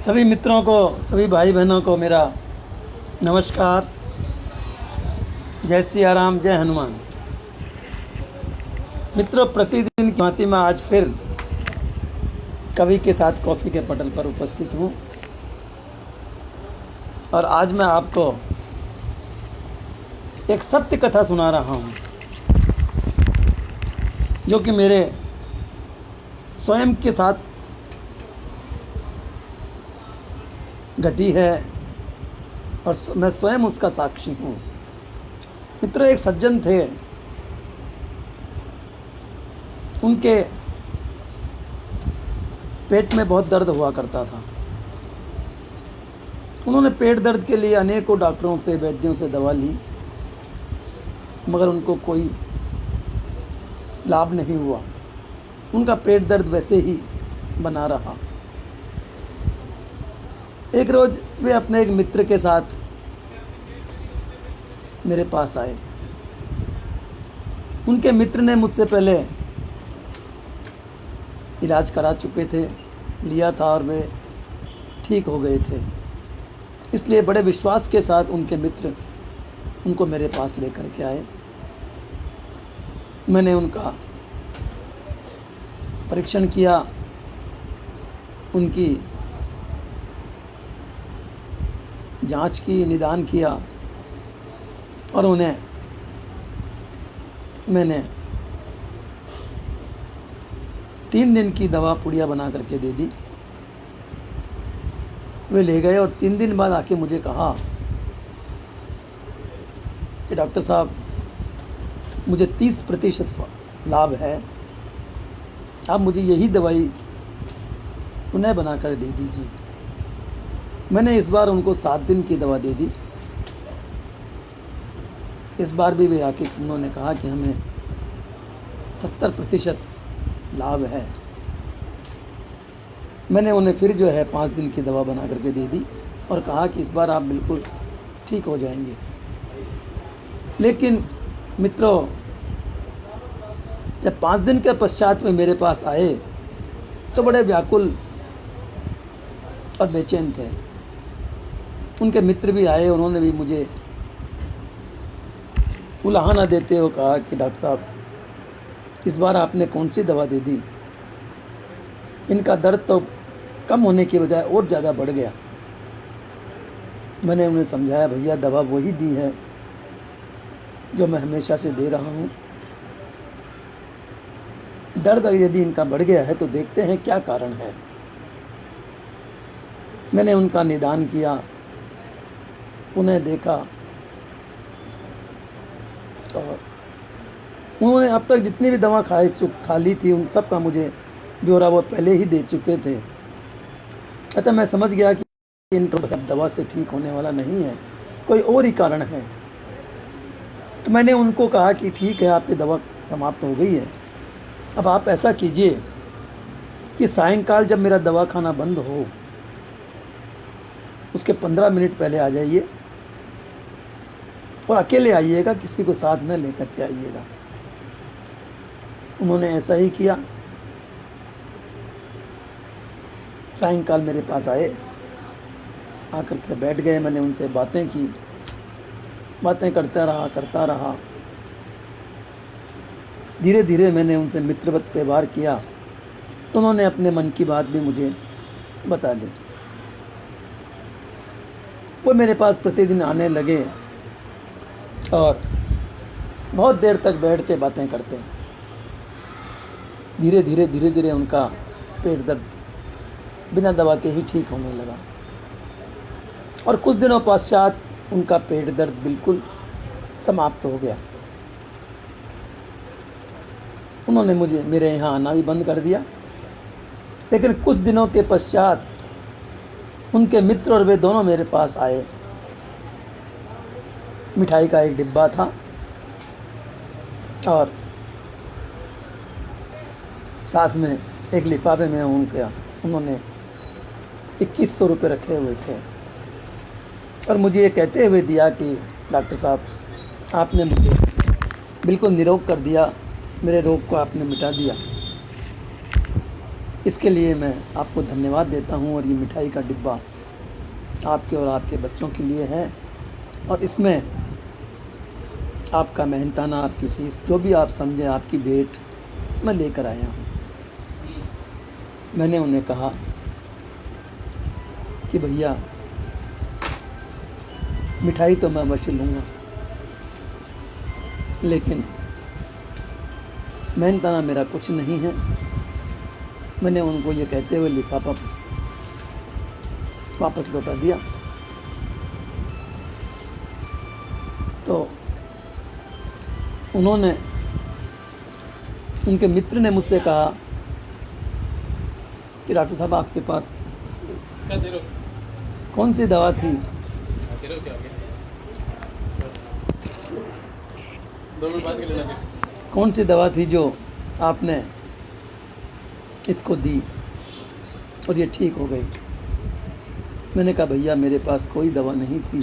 सभी मित्रों को, सभी भाई बहनों को मेरा नमस्कार। जय सिया राम, जय हनुमान। मित्रों, प्रतिदिन की भांति मैं आज फिर कवि के साथ कॉफ़ी के पटल पर उपस्थित हूँ और आज मैं आपको एक सत्य कथा सुना रहा हूँ जो कि मेरे स्वयं के साथ घटी है और मैं स्वयं उसका साक्षी हूँ। मित्रों, एक सज्जन थे, उनके पेट में बहुत दर्द हुआ करता था। उन्होंने पेट दर्द के लिए अनेकों डॉक्टरों से, वैद्यों से दवा ली, मगर उनको कोई लाभ नहीं हुआ। उनका पेट दर्द वैसे ही बना रहा। एक रोज़ वे अपने एक मित्र के साथ मेरे पास आए। उनके मित्र ने मुझसे पहले इलाज करा चुके थे, लिया था और वे ठीक हो गए थे। इसलिए बड़े विश्वास के साथ उनके मित्र उनको मेरे पास लेकर के आए। मैंने उनका परीक्षण किया, उनकी जांच की, निदान किया और उन्हें मैंने 3 दिन की दवा पुड़िया बना करके दे दी। वे ले गए और 3 दिन बाद आके मुझे कहा कि डॉक्टर साहब, मुझे 30% लाभ है, आप मुझे यही दवाई पुनः बना कर दे दीजिए। मैंने इस बार उनको 7 दिन की दवा दे दी। इस बार भी वे आके उन्होंने कहा कि हमें 70% लाभ है। मैंने उन्हें फिर 5 दिन की दवा बना करके दे दी और कहा कि इस बार आप बिल्कुल ठीक हो जाएंगे। लेकिन मित्रों, जब 5 दिन के पश्चात में मेरे पास आए तो बड़े व्याकुल और बेचैन थे। उनके मित्र भी आए, उन्होंने भी मुझे उलाहना देते हुए कहा कि डॉक्टर साहब, इस बार आपने कौन सी दवा दे दी? इनका दर्द तो कम होने की बजाय और ज़्यादा बढ़ गया। मैंने उन्हें समझाया, भैया दवा वही दी है जो मैं हमेशा से दे रहा हूँ। दर्द यदि इनका बढ़ गया है तो देखते हैं क्या कारण है। मैंने उनका निदान किया, उन्हें देखा और उन्होंने अब तक जितनी भी दवा खा ली थी उन सब का मुझे ब्यौरा वो पहले ही दे चुके थे। अतः मैं समझ गया कि इनको दवा से ठीक होने वाला नहीं है, कोई और ही कारण है। तो मैंने उनको कहा कि ठीक है, आपकी दवा समाप्त हो गई है, अब आप ऐसा कीजिए कि सायंकाल जब मेरा दवा खाना बंद हो उसके 15 मिनट पहले आ जाइए और अकेले आइएगा, किसी को साथ न लेकर के आइएगा। उन्होंने ऐसा ही किया। सायंकाल मेरे पास आए, आकर के बैठ गए। मैंने उनसे बातें की, बातें करता रहा। धीरे धीरे मैंने उनसे मित्रवत व्यवहार किया तो उन्होंने अपने मन की बात भी मुझे बता दी। वो मेरे पास प्रतिदिन आने लगे और बहुत देर तक बैठते, बातें करते। धीरे धीरे उनका पेट दर्द बिना दवा के ही ठीक होने लगा और कुछ दिनों पश्चात उनका पेट दर्द बिल्कुल समाप्त हो गया। उन्होंने मुझे मेरे यहाँ आना भी बंद कर दिया। लेकिन कुछ दिनों के पश्चात उनके मित्र और वे दोनों मेरे पास आए। मिठाई का एक डिब्बा था और साथ में एक लिफाफे में उन्होंने 2100 रुपये रखे हुए थे और मुझे ये कहते हुए दिया कि डॉक्टर साहब, आपने मुझे बिल्कुल निरोग कर दिया, मेरे रोग को आपने मिटा दिया। इसके लिए मैं आपको धन्यवाद देता हूँ। और ये मिठाई का डिब्बा आपके और आपके बच्चों के लिए है, और इसमें आपका मेहनताना, आपकी फ़ीस, जो भी आप समझें, आपकी भेंट मैं लेकर आया हूँ। मैंने उन्हें कहा कि भैया मिठाई तो मैं अवश्य लूँगा, लेकिन मेहनताना मेरा कुछ नहीं है। मैंने उनको ये कहते हुए लिफाफा वापस लौटा दिया। तो उन्होंने, उनके मित्र ने मुझसे कहा कि डॉक्टर साहब आपके पास क्या दे रहे हो? कौन सी दवा थी, दे रहे हो क्या? आगे 2 मिनट बाद के लेना फिर। कौन सी दवा थी जो आपने इसको दी और ये ठीक हो गई। मैंने कहा भैया मेरे पास कोई दवा नहीं थी,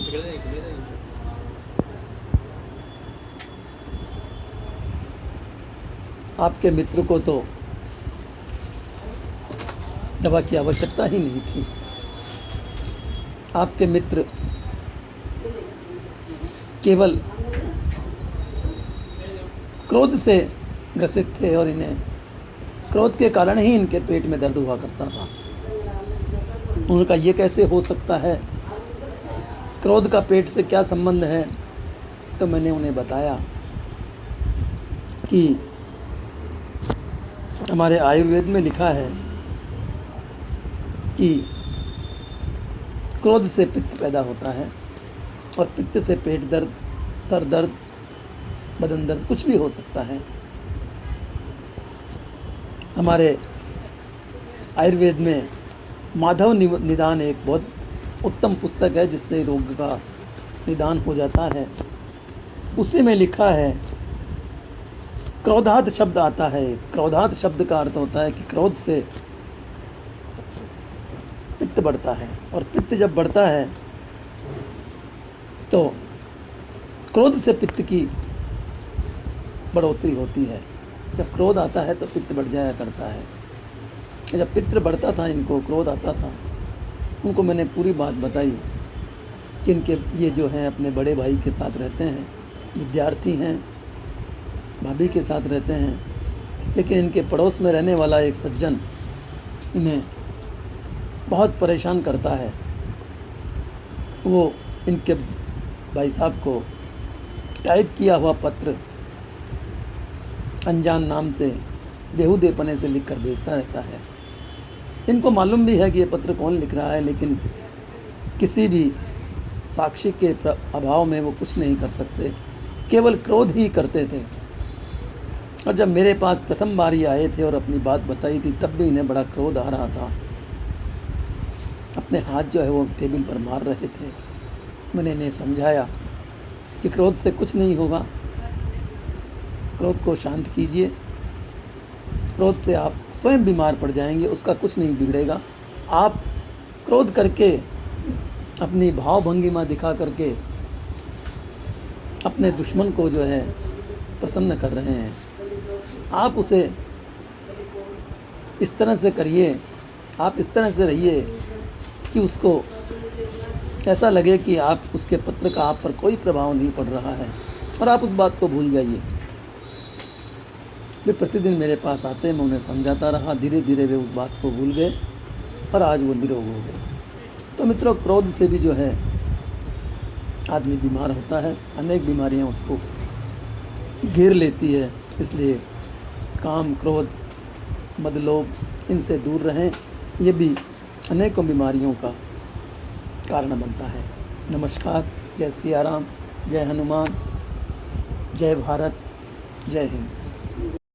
आपके मित्र को तो दवा की आवश्यकता ही नहीं थी। आपके मित्र केवल क्रोध से ग्रसित थे और इन्हें क्रोध के कारण ही इनके पेट में दर्द हुआ करता था। उनका ये कैसे हो सकता है, क्रोध का पेट से क्या संबंध है। तो मैंने उन्हें बताया कि हमारे आयुर्वेद में लिखा है कि क्रोध से पित्त पैदा होता है, और पित्त से पेट दर्द, सर दर्द, बदन दर्द कुछ भी हो सकता है। हमारे आयुर्वेद में माधव निदान एक बहुत उत्तम पुस्तक है, जिससे रोग का निदान हो जाता है। उसी में लिखा है, क्रोधात शब्द आता है। क्रोधात शब्द का अर्थ होता है कि क्रोध से पित्त बढ़ता है, और पित्त जब बढ़ता है तो क्रोध से पित्त की बढ़ोतरी होती है। जब क्रोध आता है तो पित्त बढ़ जाया करता है। जब पित्त बढ़ता था, इनको क्रोध आता था, उनको मैंने पूरी बात बताई कि इनके ये जो हैं अपने बड़े भाई के साथ रहते हैं, विद्यार्थी हैं, भाभी के साथ रहते हैं, लेकिन इनके पड़ोस में रहने वाला एक सज्जन इन्हें बहुत परेशान करता है। वो इनके भाई साहब को टाइप किया हुआ पत्र अनजान नाम से बेहुदेपने से लिखकर भेजता रहता है। इनको मालूम भी है कि ये पत्र कौन लिख रहा है, लेकिन किसी भी साक्षी के अभाव में वो कुछ नहीं कर सकते, केवल क्रोध ही करते थे। और जब मेरे पास प्रथम बार ये आए थे और अपनी बात बताई थी, तब भी इन्हें बड़ा क्रोध आ रहा था। अपने हाथ जो है वो टेबल पर मार रहे थे। मैंने इन्हें समझाया कि क्रोध से कुछ नहीं होगा, क्रोध को शांत कीजिए, क्रोध से आप स्वयं बीमार पड़ जाएंगे, उसका कुछ नहीं बिगड़ेगा। आप क्रोध करके, अपनी भाव भंगिमा दिखा करके अपने दुश्मन को जो है प्रसन्न कर रहे हैं। आप उसे इस तरह से करिए, आप इस तरह से रहिए कि उसको ऐसा लगे कि आप उसके पत्र का आप पर कोई प्रभाव नहीं पड़ रहा है, और आप उस बात को भूल जाइए। वे प्रतिदिन मेरे पास आते, मैं उन्हें समझाता रहा। धीरे धीरे वे उस बात को भूल गए और आज वो निरोग हो गए। तो मित्रों, क्रोध से भी जो है आदमी बीमार होता है, अनेक बीमारियां उसको घेर लेती है। इसलिए काम, क्रोध, मद, लोभ इनसे दूर रहें। ये भी अनेकों बीमारियों का कारण बनता है। नमस्कार, जय सिया राम, जय हनुमान, जय भारत, जय हिंद।